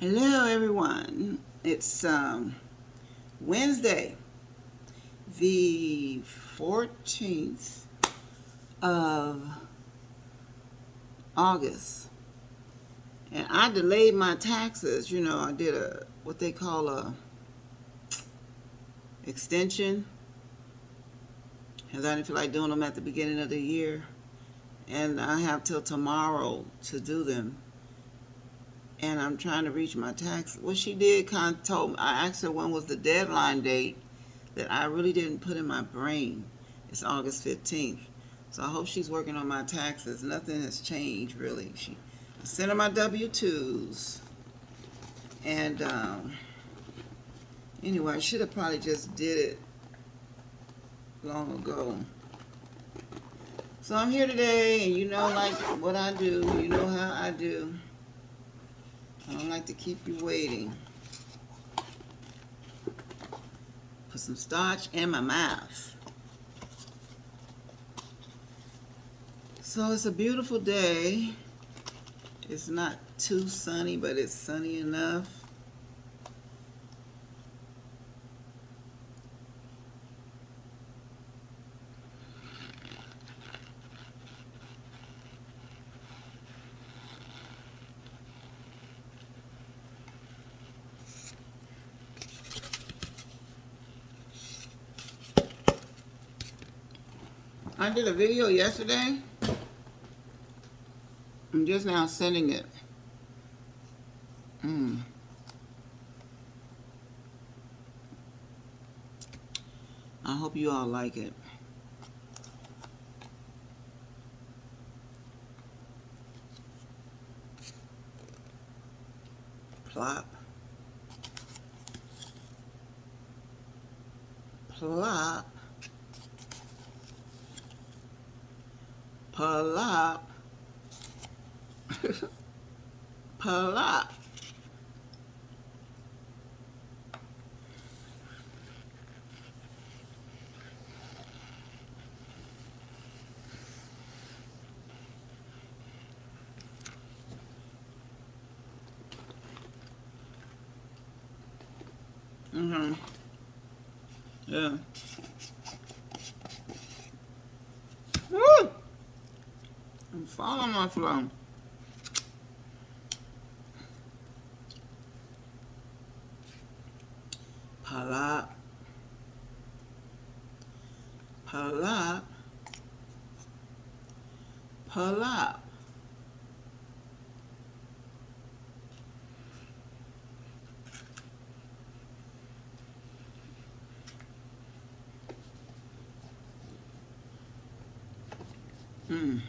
Hello, everyone. It's Wednesday, the 14th of August, and I delayed my taxes. I did what they call a extension, because I didn't feel like doing them at the beginning of the year, and I have till tomorrow to do them. And I'm trying to reach my tax. What she did kind of told me, I asked her when was the deadline date that I really didn't put in my brain. It's August 15th. So I hope she's working on my taxes. Nothing has changed, really. I sent her my W-2s. And anyway, I should have probably just did it long ago. So I'm here today, and like what I do. You know how I do. I don't like to keep you waiting. Put some starch in my mouth. So it's a beautiful day. It's not too sunny, but it's sunny enough. I did a video yesterday. I'm just now sending it. I hope you all like it. Plop. Plop. Plop. Plop. Yeah. Woo! I'm falling on my flow. Plop. Plop. Plop. Mm.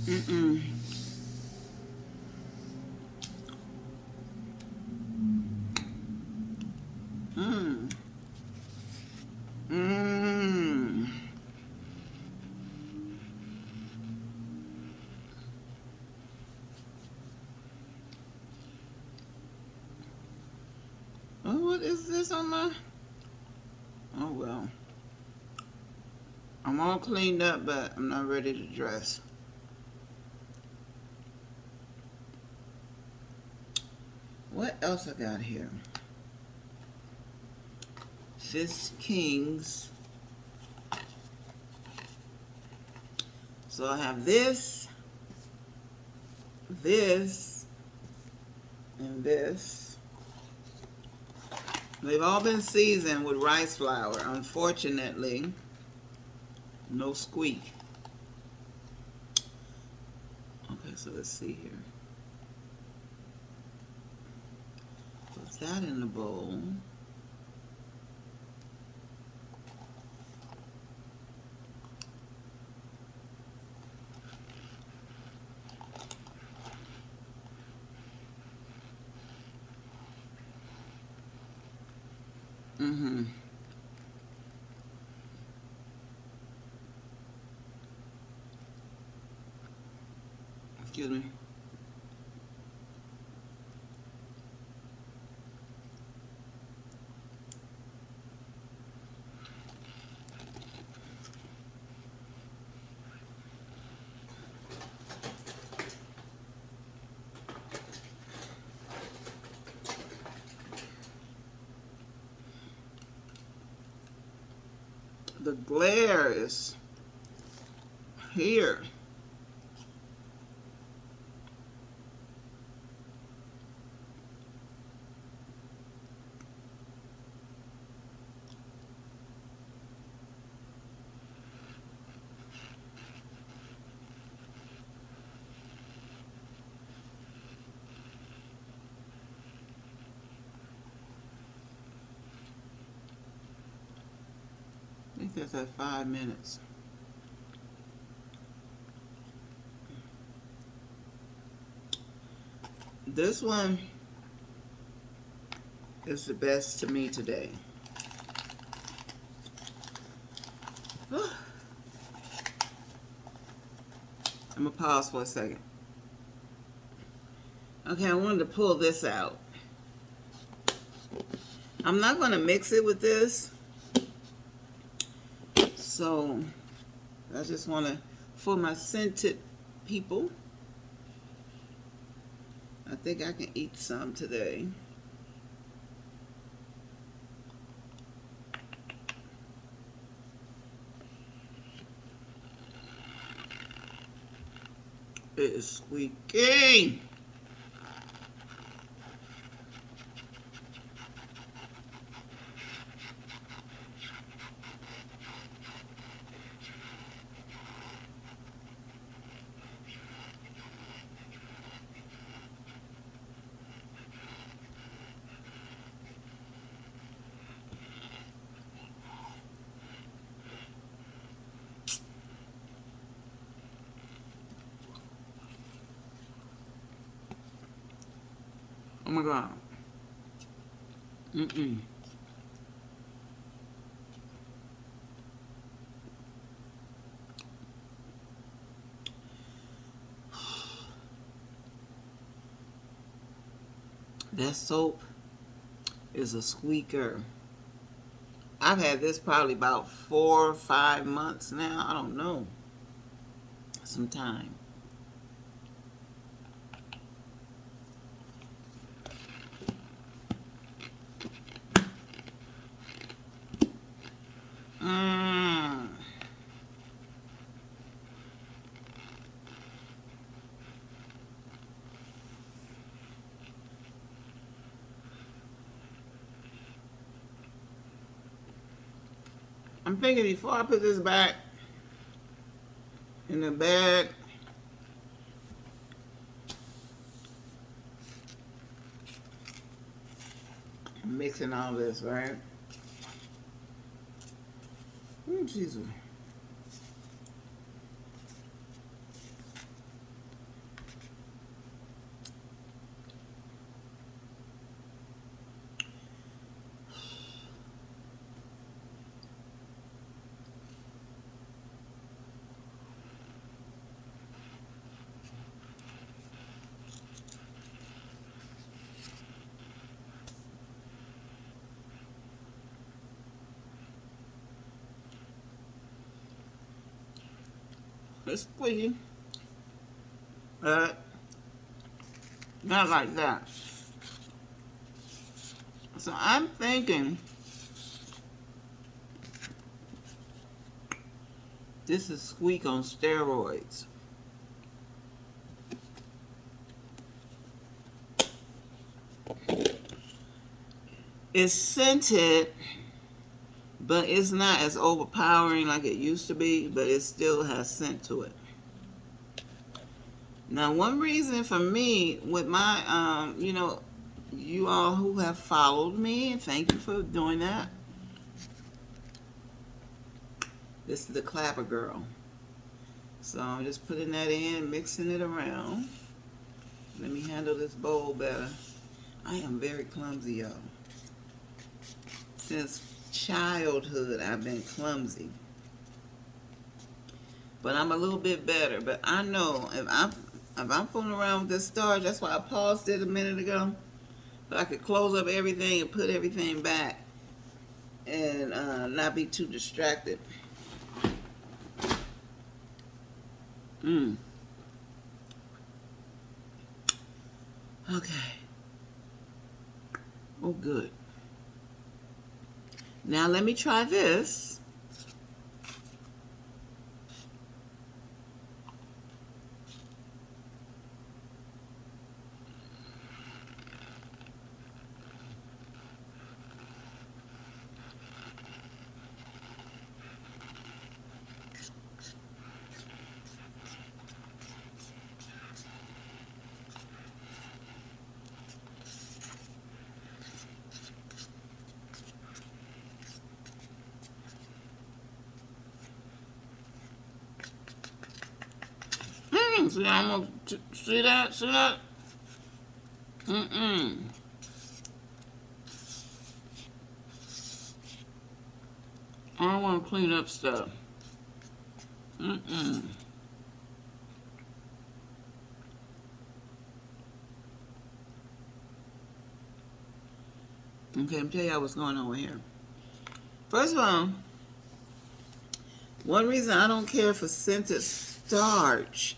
Mm-mm. Mm. Mm. Oh, what is this on my... Oh, well. I'm all cleaned up, but I'm not ready to dress. What else I got here? Fist Kings. So I have this, and this. They've all been seasoned with rice flour. Unfortunately, no squeak. Okay, so let's see here. Put that in the bowl. Excuse me. The glare is here. I think that's at 5 minutes. This one is the best to me today. I'm gonna pause for a second. Okay, I wanted to pull this out. I'm not gonna mix it with this. So I just wanna, for my scented people, I think I can eat some today. It is squeaky. Oh my God. That soap is a squeaker. I've had this probably about 4 or 5 months now. I don't know. Some time. I'm thinking before I put this back in the bag, I'm mixing all this, right? Oh, Jesus. It's squeaky. Not like that. So I'm thinking this is squeak on steroids. It's scented, but it's not as overpowering like it used to be, but it still has scent to it. Now, one reason for me with my, you all who have followed me, and thank you for doing that. This is the Clapper Girl. So I'm just putting that in, mixing it around. Let me handle this bowl better. I am very clumsy, y'all. Since childhood, I've been clumsy. But I'm a little bit better. But I know if I'm fooling around with this starch, that's why I paused it a minute ago. But I could close up everything and put everything back and not be too distracted. Okay. Oh, good. Now let me try this. See, I'm gonna see that? See that? I don't want to clean up stuff. Okay, let me tell y'all what's going on here. First of all, one reason I don't care for scented starch,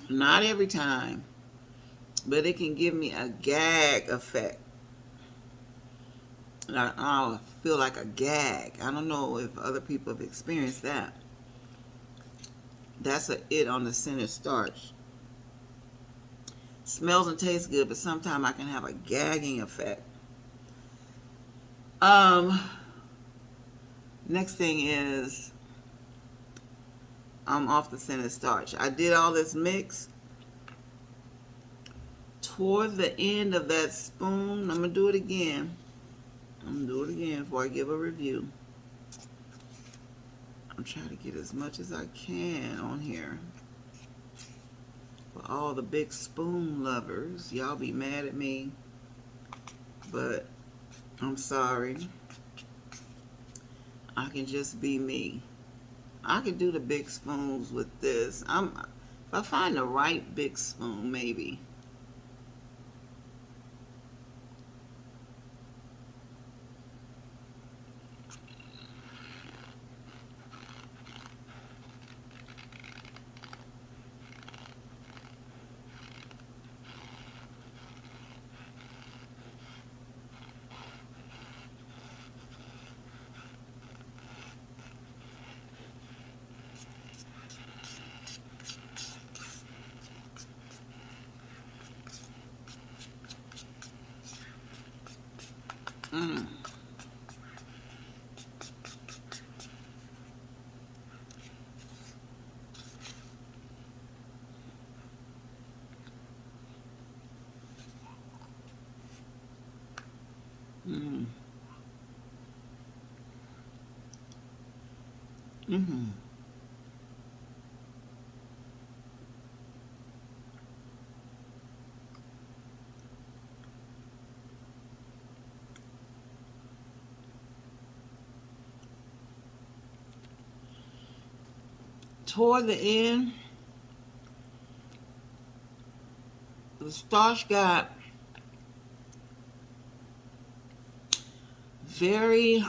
not every time, but it can give me a gag effect. I'll feel like a gag. I don't know if other people have experienced that. That's it on the scented starch. Smells and tastes good, but sometimes I can have a gagging effect. Next thing is I'm off the scented starch. I did all this mix. Toward the end of that spoon, I'm going to do it again. I'm going to do it again before I give a review. I'm trying to get as much as I can on here. For all the big spoon lovers, y'all be mad at me, but I'm sorry. I can just be me. I can do the big spoons with this. If I find the right big spoon, maybe. Mm. Mm. Mm-hmm. Toward the end, the starch got very,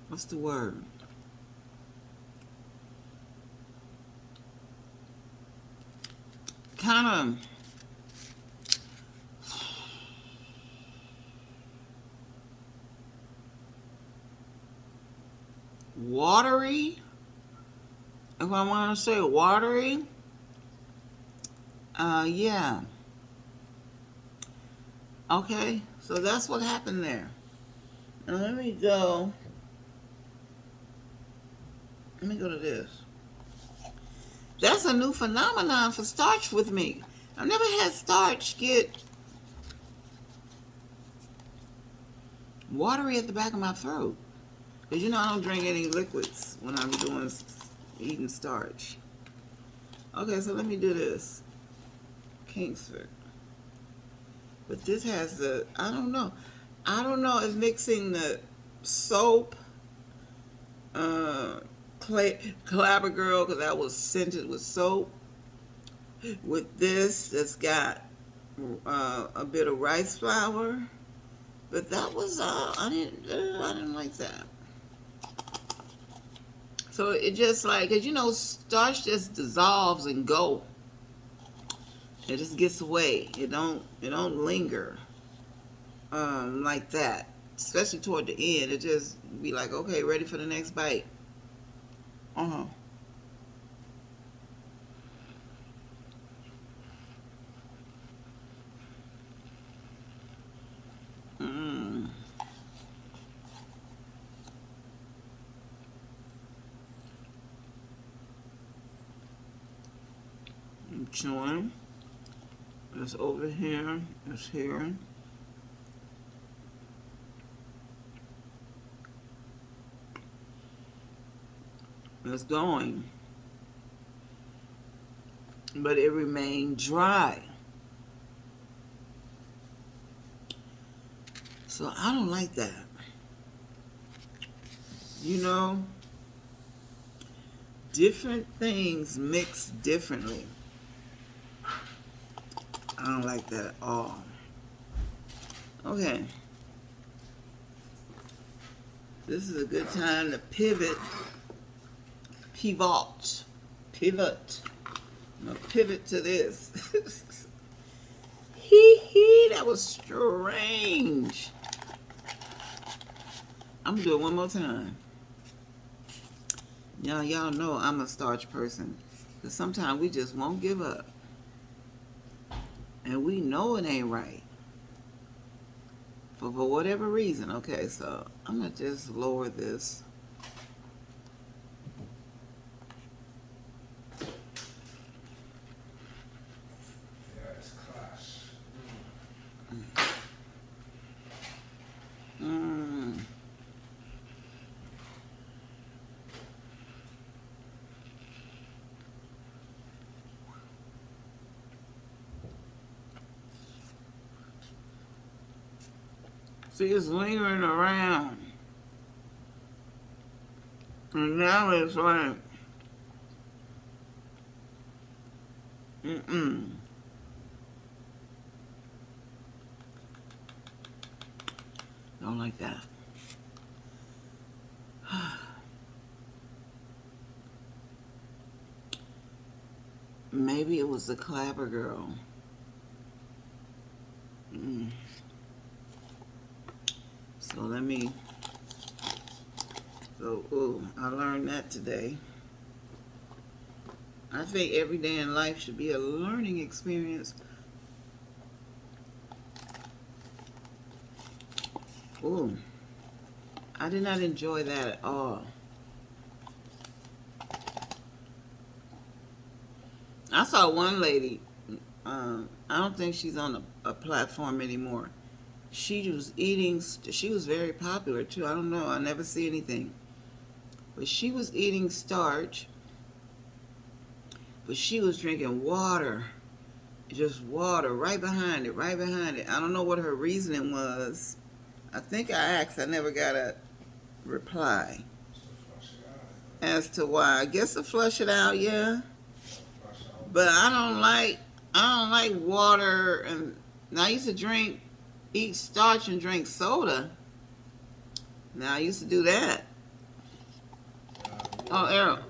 what's the word? Kind of watery. If I want to say watery, yeah. Okay, so that's what happened there. Now let me go to this. That's a new phenomenon for starch with me. I've never had starch get watery at the back of my throat. Because you know I don't drink any liquids when I'm eating starch. Okay, so let me do this. Kingsford. But this has I don't know. I don't know if mixing the soap, Clabber Girl, because that was scented with soap, with this that's got a bit of rice flour. But that was I didn't like that. So it just like, cause you know starch just dissolves and go. It just gets away. It don't linger like that. Especially toward the end, it just be like, okay, ready for the next bite. Uh-huh. Mm. I'm chewing. It's over here. It's here. It's going. but it remained dry. So I don't like that. You know, different things mixed differently. I don't like that at all. Okay. This is a good time to pivot. Pivot. I'm going to pivot to this. Hee hee, that was strange. I'm going to do it one more time. Y'all know I'm a starch person. Because sometimes we just won't give up. And we know it ain't right. But for whatever reason, okay, so I'm going to just lower this. Yeah, it's class. See, it's lingering around. And now it's like, don't like that. Maybe it was the Clapper girl. So let me, I learned that today. I think every day in life should be a learning experience. Ooh, I did not enjoy that at all. I saw one lady, I don't think she's on a platform anymore. She was eating, she was very popular too. I don't know, I never see anything. But she was eating starch, but she was drinking water. Just water, right behind it, right behind it. I don't know what her reasoning was. I think I asked, I never got a reply as to why. I guess to flush it out, yeah. But I don't like water. And now I used to eat starch and drink soda. Now I used to do that. Oh, Errol,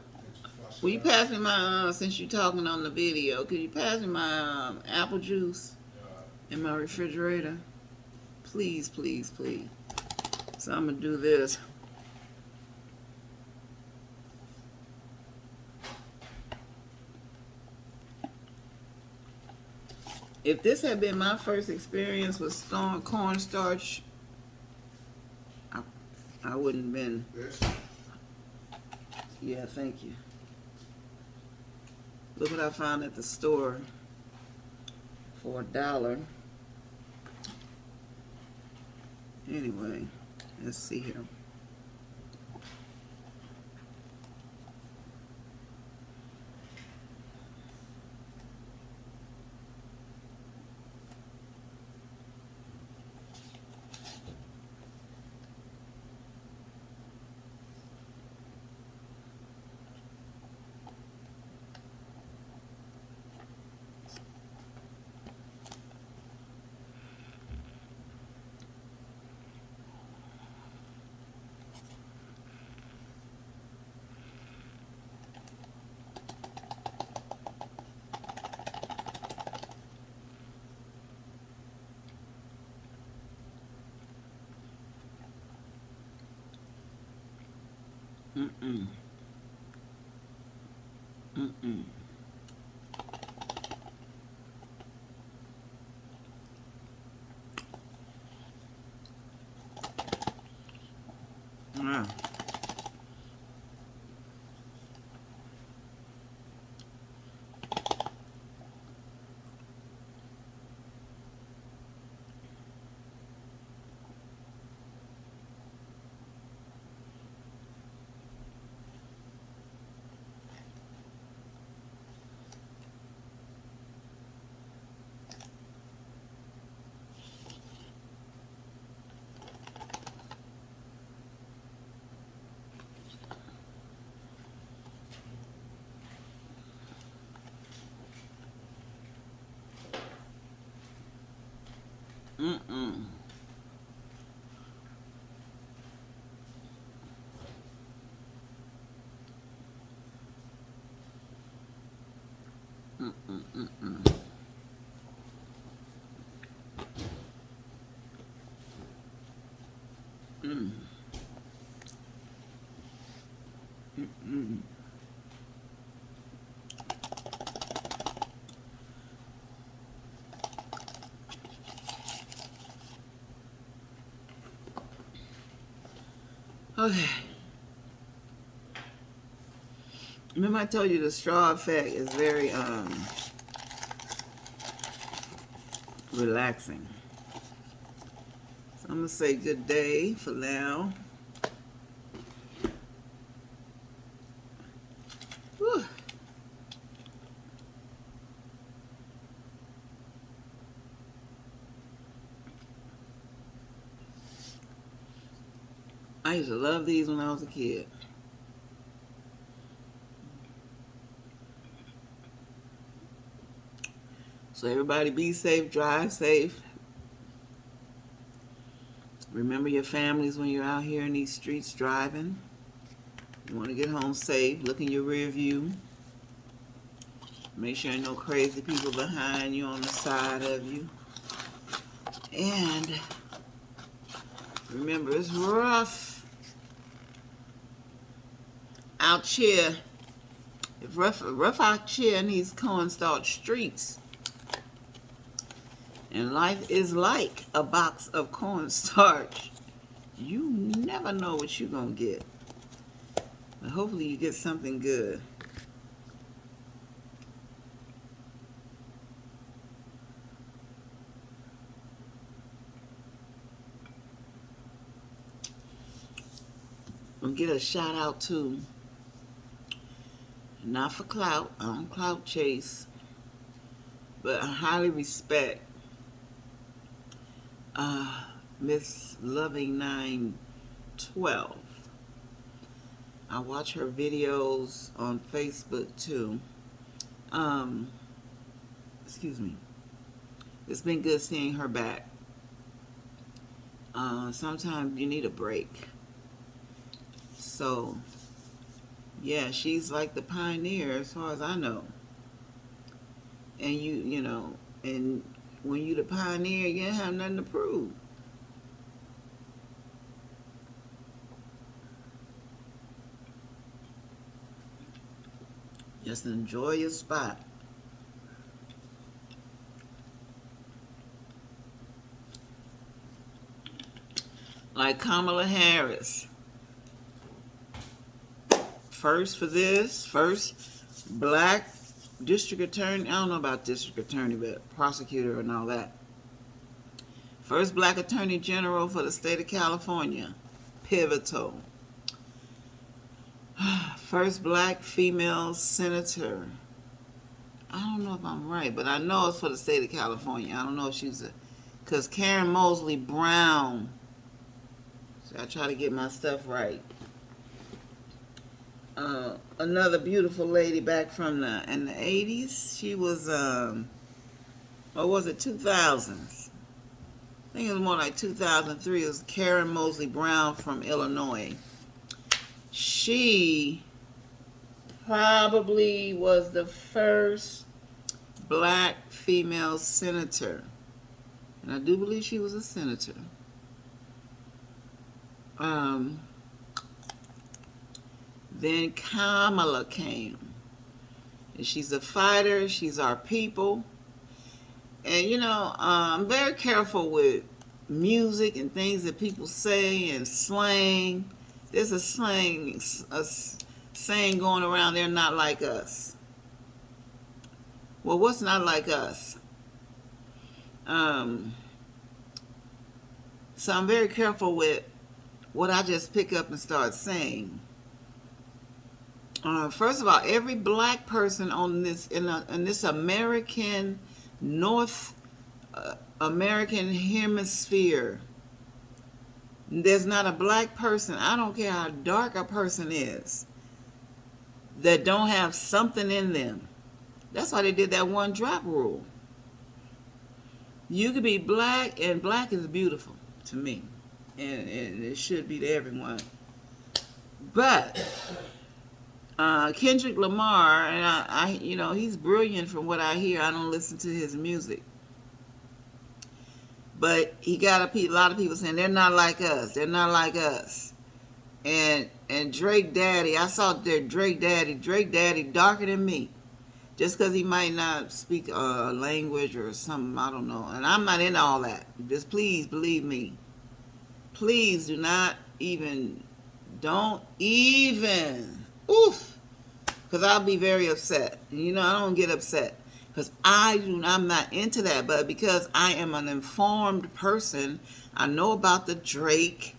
will you pass me my, since you're talking on the video, could you pass me my apple juice in my refrigerator? Please, please, please. So I'm going to do this. If this had been my first experience with cornstarch, I wouldn't have been. This? Yeah, thank you. Look what I found at the store for $1. Anyway, let's see here. Mm-mm. Mm-mm. Yeah. Mm-mm. Mm-mm-mm-mm. Mm. Mm. Okay. Remember I told you the straw effect is very relaxing. So I'm gonna say good day for now. Whew. I used to love these when I was a kid. So everybody be safe, drive safe. Remember your families when you're out here in these streets driving. You want to get home safe. Look in your rear view. Make sure ain't no crazy people behind you on the side of you. And remember, it's rough out here. If rough out here in these cornstarch streets. And life is like a box of cornstarch. You never know what you're going to get. But hopefully you get something good. I'm get a shout out to, not for clout, I don't clout chase, but I highly respect Miss Loving 912. I watch her videos on Facebook too. Um, excuse me. It's been good seeing her back. Sometimes you need a break. So, yeah, she's like the pioneer as far as I know. And you know, and when you the pioneer, you don't have nothing to prove. Just enjoy your spot. Like Kamala Harris. First black district attorney. I don't know about district attorney, but prosecutor and all that. First black attorney general for the state of California. Pivotal. First black female senator. I don't know if I'm right, but I know it's for the state of California. I don't know if she's a, because Karen Mosley Brown. So I try to get my stuff right. Another beautiful lady back from in the 80s. She was or was it 2000s? I think it was more like 2003. It was Karen Mosley Brown from Illinois. She probably was the first black female senator, and I do believe she was a senator. Then Kamala came, and she's a fighter. She's our people. And you know, I'm very careful with music and things that people say and slang. There's a saying going around, they're not like us. Well, what's not like us? Um, so I'm very careful with what I just pick up and start saying. First of all, every black person on this in this American North American hemisphere, there's not a black person, I don't care how dark a person is, that don't have something in them. That's why they did that one drop rule. You could be black, and black is beautiful to me, and it should be to everyone. But Kendrick Lamar, and he's brilliant from what I hear. I don't listen to his music, but he got a lot of people saying they're not like us. They're not like us. And Drake Daddy, I saw their Drake Daddy. Drake Daddy darker than me. Just because he might not speak a language or something, I don't know. And I'm not into all that. Just please believe me. Please do not even, don't even, oof, because I'll be very upset. I don't get upset because I'm not into that. But because I am an informed person, I know about the Drake.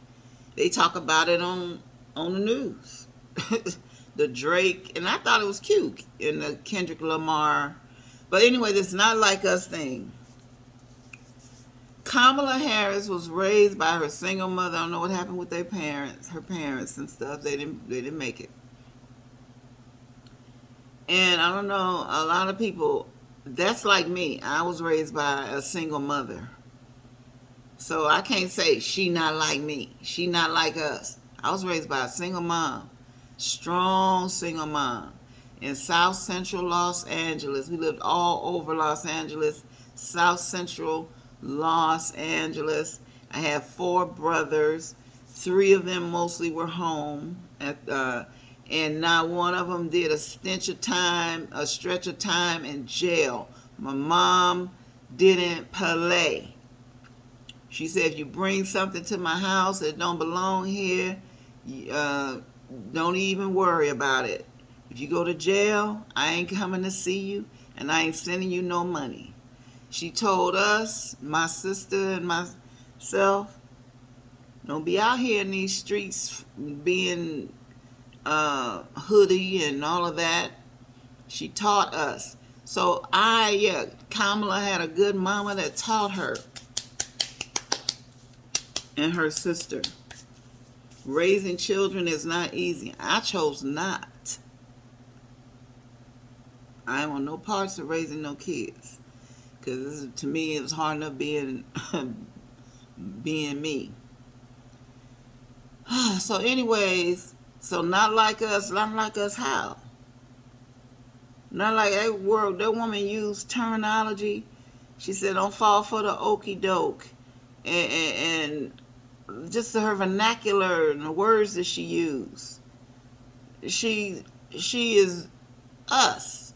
They talk about it on the news. The Drake, and I thought it was cute in the Kendrick Lamar. But anyway, this not like us thing. Kamala Harris was raised by her single mother. I don't know what happened with her parents and stuff. They didn't make it. And I don't know, a lot of people, that's like me. I was raised by a single mother. So I can't say she not like me. She not like us. I was raised by a single mom. Strong single mom. In South Central Los Angeles. We lived all over Los Angeles. South Central Los Angeles. I have 4 brothers. 3 of them mostly were home. And not one of them did a stretch of time in jail. My mom didn't play. She said, if you bring something to my house that don't belong here, don't even worry about it. If you go to jail, I ain't coming to see you, and I ain't sending you no money. She told us, my sister and myself, don't be out here in these streets being hoodie and all of that. She taught us. So Kamala had a good mama that taught her. And her sister. Raising children is not easy. I chose not. I don't want no parts of raising no kids. Because to me, it was hard enough being me. So anyways, not like us how? Not like that woman used terminology. She said, don't fall for the okie doke. And just her vernacular and the words that she used. She is us.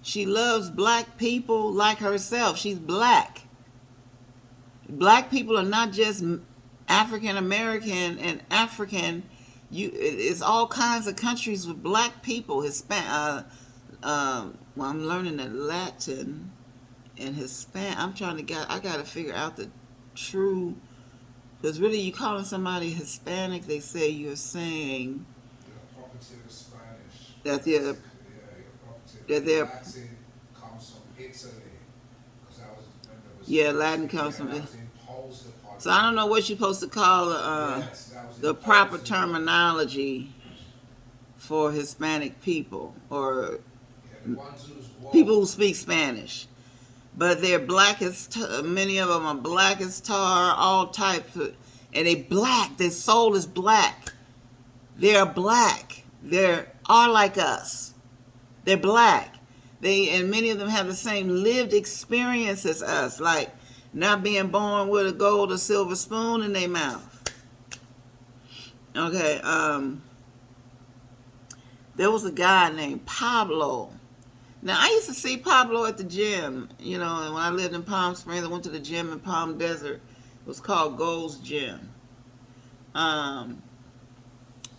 She loves black people like herself. She's black. Black people are not just African American and African. It's all kinds of countries with black people. Well, I'm learning the Latin and Hispanic. I gotta figure out the true. Because really, you calling somebody Hispanic, they say you're saying property of the Spanish. that they're that they're Latin comes from Italy. Because I was when there was Latin comes from it. Imposed upon So I don't know what you're supposed to call the proper terminology for Hispanic people or people who speak Spanish. But they're black as many of them are black as tar, all types of, and they black. Their soul is black. They're black. They are like us. They're black. And many of them have the same lived experience as us, like not being born with a gold or silver spoon in their mouth. Okay. There was a guy named Pablo. Now, I used to see Pablo at the gym, and when I lived in Palm Springs, I went to the gym in Palm Desert. It was called Gold's Gym.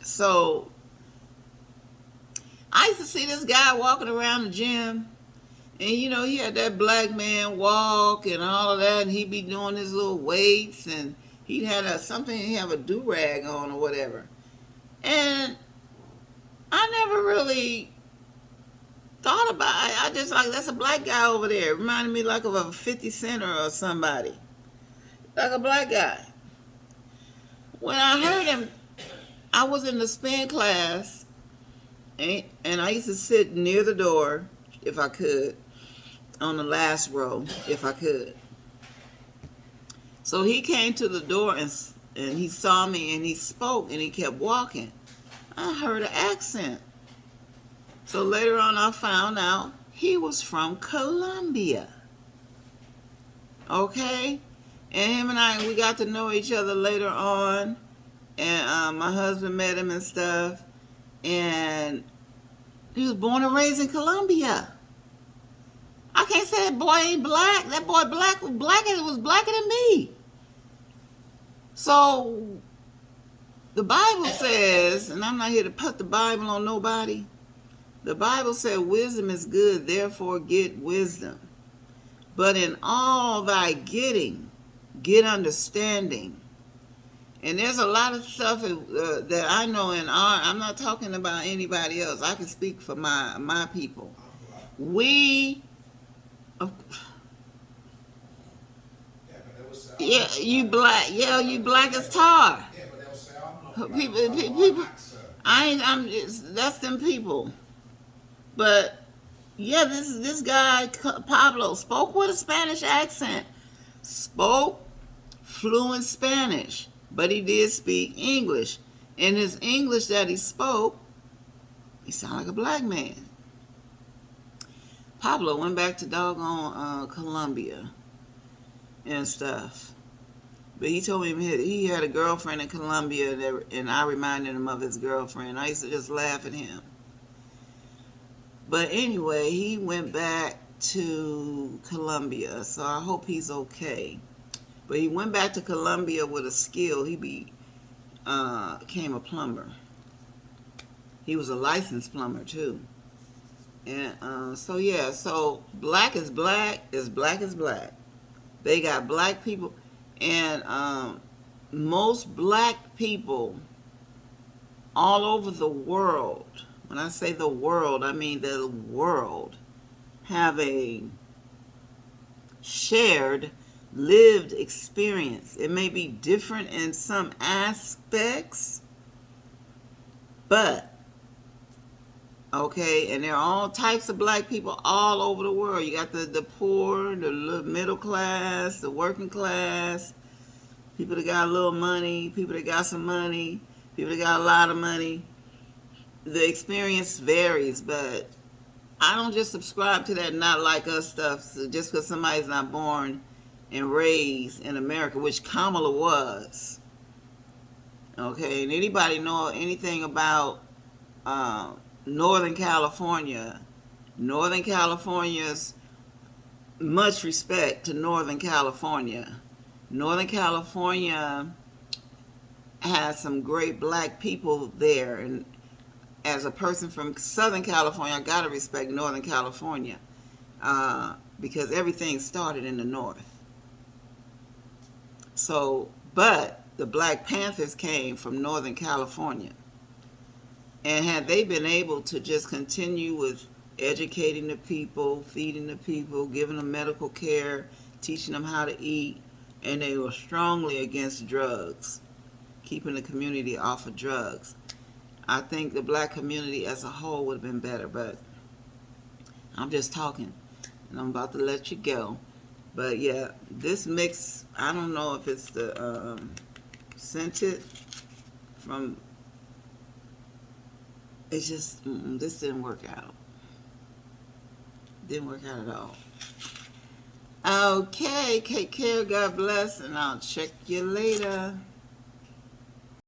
So, I used to see this guy walking around the gym, and, he had that black man walk and all of that, and he'd be doing his little weights, and he'd have a do-rag on or whatever. And I never really thought about it. I just that's a black guy over there. It reminded me like of a 50 Cent or somebody. Like a black guy. When I heard him, I was in the spin class, and I used to sit near the door if I could. on the last row if I could. So he came to the door and he saw me and he spoke and he kept walking. I heard an accent. So later on I found out he was from Colombia. Okay? And him and we got to know each other later on. And my husband met him and stuff. And he was born and raised in Colombia. I can't say that boy ain't black. That boy was blacker than me. So the Bible says, and I'm not here to put the Bible on nobody. The Bible said wisdom is good, therefore get wisdom. But in all thy getting, get understanding. And there's a lot of stuff that I know I'm not talking about anybody else. I can speak for my people. We, yeah, you black, yeah, you black as tar. Yeah, but they'll say I'm not People, that's them people. But yeah, this guy Pablo spoke with a Spanish accent, spoke fluent Spanish, but he did speak English. In his English that he spoke, he sounded like a black man. Pablo went back to doggone Colombia and stuff. But he told me he had a girlfriend in Colombia, and I reminded him of his girlfriend. I used to just laugh at him. But anyway, he went back to Colombia, so I hope he's okay. But he went back to Colombia with a skill. He became a plumber. He was a licensed plumber too. And so black is black, as black as black. They got black people, and most black people all over the world, when I say the world, I mean the world, have a shared lived experience. It may be different in some aspects, but okay, and there are all types of black people all over the world. You got the poor, the middle class, the working class, people that got a little money, people that got some money, people that got a lot of money. The experience varies, but I don't just subscribe to that not like us stuff. So just because somebody's not born and raised in America, which Kamala was. Okay, and anybody know anything about Northern California? Northern California's, much respect to Northern California. Northern California has some great black people there, and as a person from Southern California, I gotta respect Northern California because everything started in the North. So, but the Black Panthers came from Northern California. And had they been able to just continue with educating the people, feeding the people, giving them medical care, teaching them how to eat, and they were strongly against drugs, keeping the community off of drugs, I think the black community as a whole would have been better. But I'm just talking, and I'm about to let you go. But yeah, this mix, I don't know if it's the scented from, it's just, this didn't work out. Didn't work out at all. Okay, take care, God bless, and I'll check you later.